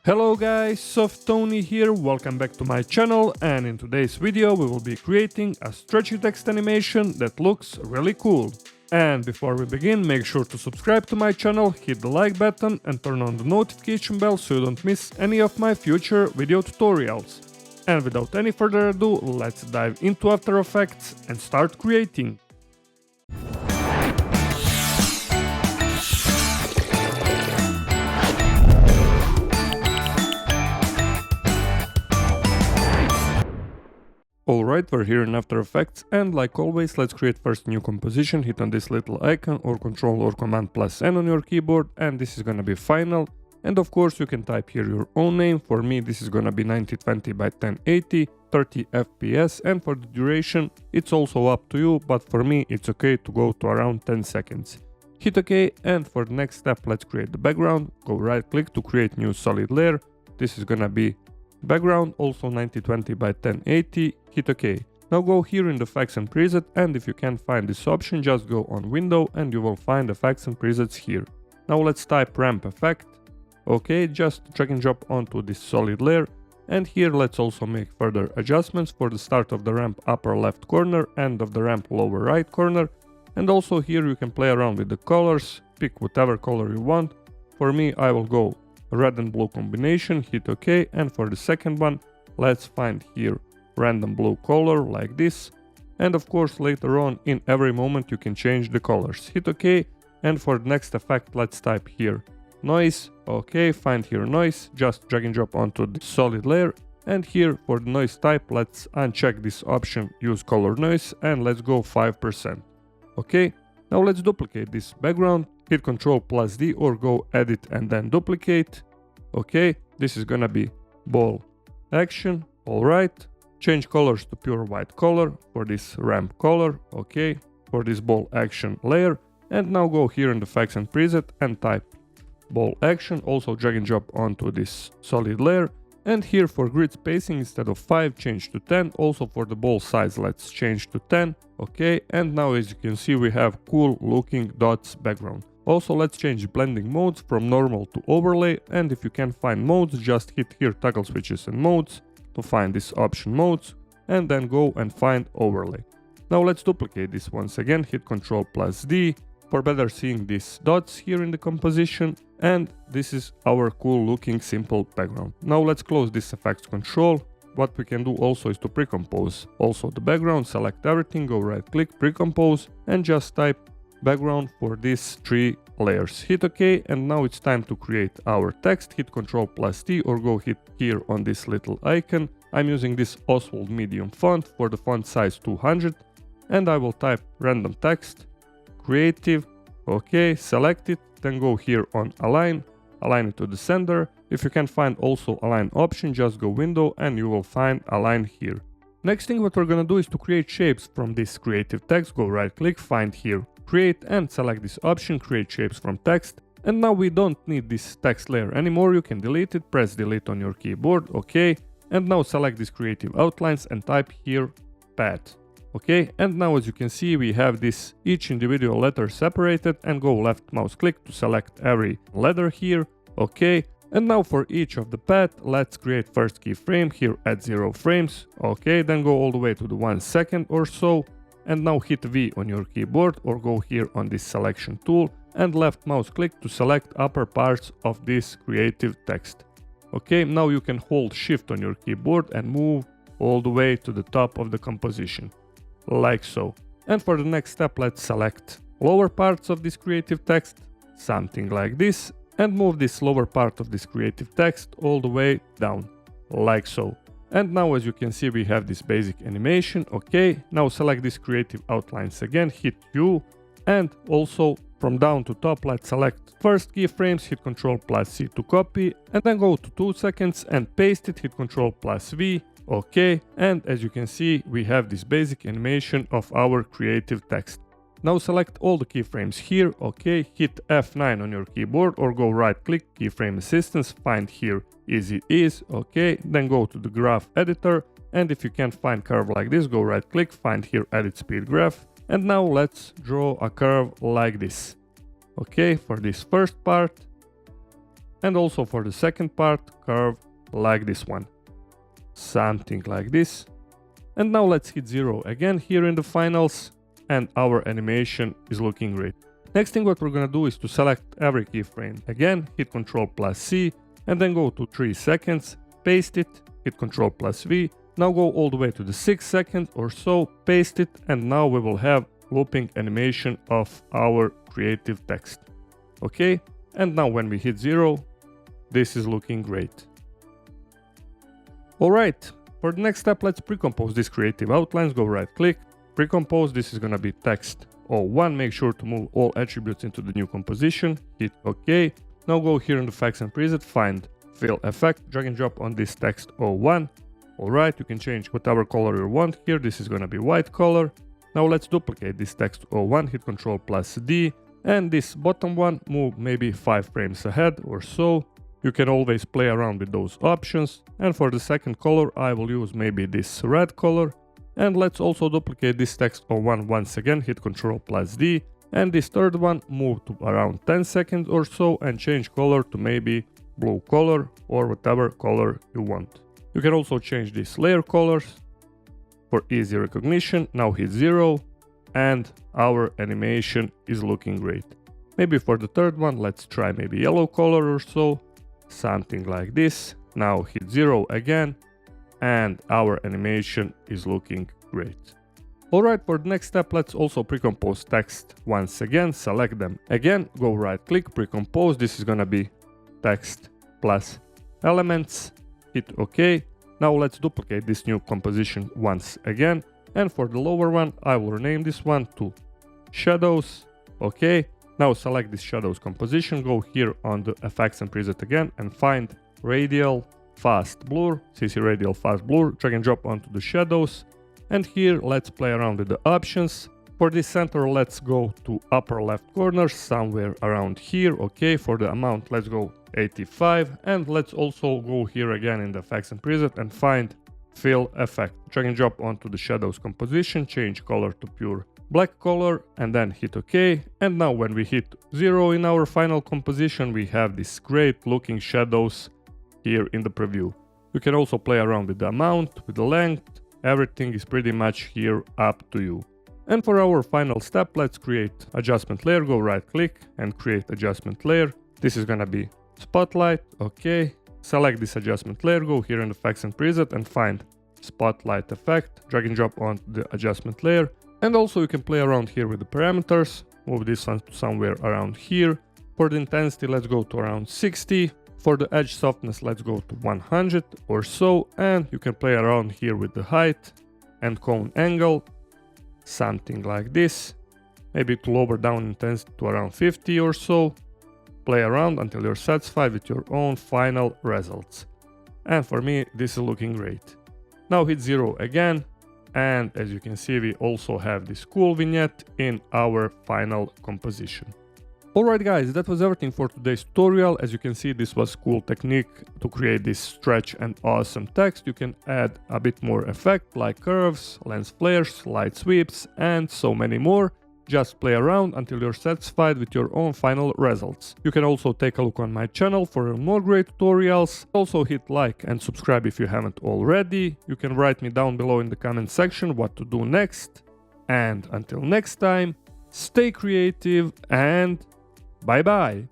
Hello guys, Softoni here, welcome back to my channel, and in today's video we will be creating a stretchy text animation that looks really cool. And before we begin, make sure to subscribe to my channel, hit the like button and turn on the notification bell so you don't miss any of my future video tutorials. And without any further ado, let's dive into After Effects and start creating. Alright, we're here in After Effects, and like always, let's create first new composition. Hit on this little icon or Control or Command plus N on your keyboard, and this is gonna be final. And of course you can type here your own name. For me this is gonna be 9020 by 1080, 30 FPS, and for the duration it's also up to you, but for me it's okay to go to around 10 seconds. Hit OK, and for the next step let's create the background. Go right click to create new solid layer. This is gonna be background, also 9020 by 1080, hit OK. Now go here in the effects and preset, and if you can't find this option, just go on window and you will find effects and presets here. Now let's type ramp effect. OK, just drag and drop onto this solid layer, and here let's also make further adjustments for the start of the ramp upper left corner, end of the ramp lower right corner, and also here you can play around with the colors, pick whatever color you want. For me I will go red and blue combination, hit OK, and for the second one let's find here random blue color like this, and of course later on in every moment you can change the colors. Hit OK, and for the next effect let's type here noise. OK, find here noise, just drag and drop onto the solid layer, and here for the noise type let's uncheck this option, use color noise, and let's go 5%. OK, now let's duplicate this background. Hit Ctrl plus D or go edit and then duplicate. OK, this is gonna be ball action. Alright, change colors to pure white color for this ramp color. OK, for this ball action layer, and now go here in the effects and preset and type ball action. Also drag and drop onto this solid layer, and here for grid spacing instead of 5 change to 10. Also for the ball size let's change to 10. OK, and now as you can see we have cool looking dots background. Also let's change blending modes from normal to overlay, and if you can't find modes, just hit here toggle switches and modes to find this option modes, and then go and find overlay. Now let's duplicate this once again, hit Ctrl plus D for better seeing these dots here in the composition, and this is our cool looking simple background. Now let's close this effects control. What we can do also is to precompose also the background, select everything, go right click, precompose, and just type background for these 3 layers. Hit OK, and now it's time to create our text. Hit Ctrl plus T or go hit here on this little icon. I'm using this Oswald medium font for the font size 200, and I will type random text, creative. OK, select it, then go here on align it to the center. If you can find also align option, just go window and you will find align here. Next thing what we're gonna do is to create shapes from this creative text. Go right click, find here create, and select this option, create shapes from text. And now we don't need this text layer anymore, you can delete it, press delete on your keyboard. OK, and now select this creative outlines and type here path. OK, and now as you can see we have this each individual letter separated, and go left mouse click to select every letter here. OK, and now for each of the path let's create first keyframe, here add 0 frames. OK, then go all the way to the 1 second or so, and now hit V on your keyboard or go here on this selection tool and left mouse click to select upper parts of this creative text. OK, now you can hold shift on your keyboard and move all the way to the top of the composition, like so. And for the next step let's select lower parts of this creative text, something like this, and move this lower part of this creative text all the way down, like so. And now as you can see we have this basic animation. OK, now select this creative outlines again, hit U, and also from down to top let's select first keyframes, hit Ctrl plus C to copy, and then go to 2 seconds and paste it, hit Ctrl plus V. OK, and as you can see we have this basic animation of our creative text. Now select all the keyframes here. OK, hit F9 on your keyboard or go right click, keyframe assistance, find here easy ease. OK, then go to the graph editor, and if you can't find curve like this, go right click, find here edit speed graph, and now let's draw a curve like this. OK, for this first part, And also for the second part, curve like this one. Something like this. And now let's hit 0 again here in the finals, and our animation is looking great. Next thing what we're gonna do is to select every keyframe. Again, hit Ctrl+C, and then go to 3 seconds, paste it, hit Ctrl+V. Now go all the way to the 6 seconds or so, paste it, and now we will have looping animation of our creative text. Okay, and now when we hit 0, this is looking great. Alright, for the next step, let's pre-compose these creative outlines. Go right click, pre-compose, this is gonna be text 01. Make sure to move all attributes into the new composition, hit OK. Now go here in the effects and preset, find fill effect, drag and drop on this text 01. Alright, you can change whatever color you want here, this is gonna be white color. Now let's duplicate this text 01, hit Ctrl+D, and this bottom one, move maybe 5 frames ahead or so. You can always play around with those options. And for the second color, I will use maybe this red color. And let's also duplicate this text 01 once again, hit Ctrl+D. And this third one, move to around 10 seconds or so and change color to maybe blue color or whatever color you want. You can also change these layer colors for easy recognition. Now hit 0 and our animation is looking great. Maybe for the third one, let's try maybe yellow color or so. Something like this. Now hit 0 again and our animation is looking great. Alright, for the next step, let's also pre-compose text once again. Select them again, go right click, pre-compose. This is gonna be text plus elements, hit OK. Now let's duplicate this new composition once again, and for the lower one I will rename this one to shadows. OK. Now select this shadows composition, go here on the effects and preset again and find radial fast blur, CC radial fast blur, drag and drop onto the shadows. And here let's play around with the options. For this center, let's go to upper left corner, somewhere around here. Okay, for the amount, let's go 85. And let's also go here again in the effects and preset and find fill effect. Drag and drop onto the shadows composition, change color to pure black color and then hit OK. And now when we hit 0 in our final composition, we have these great looking shadows here in the preview. You can also play around with the amount, with the length. Everything is pretty much here up to you. And for our final step, let's create adjustment layer. Go right click and create adjustment layer. This is gonna be spotlight. Okay, select this adjustment layer, go here in effects and preset and find spotlight effect, drag and drop on the adjustment layer. And also you can play around here with the parameters, move this one to somewhere around here. For the intensity, let's go to around 60. For the edge softness, let's go to 100 or so. And you can play around here with the height and cone angle, something like this. Maybe to lower down intensity to around 50 or so. Play around until you're satisfied with your own final results. And for me, this is looking great. Now hit 0 again. And as you can see, we also have this cool vignette in our final composition. Alright guys, that was everything for today's tutorial. As you can see, this was cool technique to create this stretch and awesome text. You can add a bit more effect like curves, lens flares, light sweeps, and so many more. Just play around until you're satisfied with your own final results. You can also take a look on my channel for more great tutorials. Also hit like and subscribe if you haven't already. You can write me down below in the comment section what to do next. And until next time, stay creative and bye bye.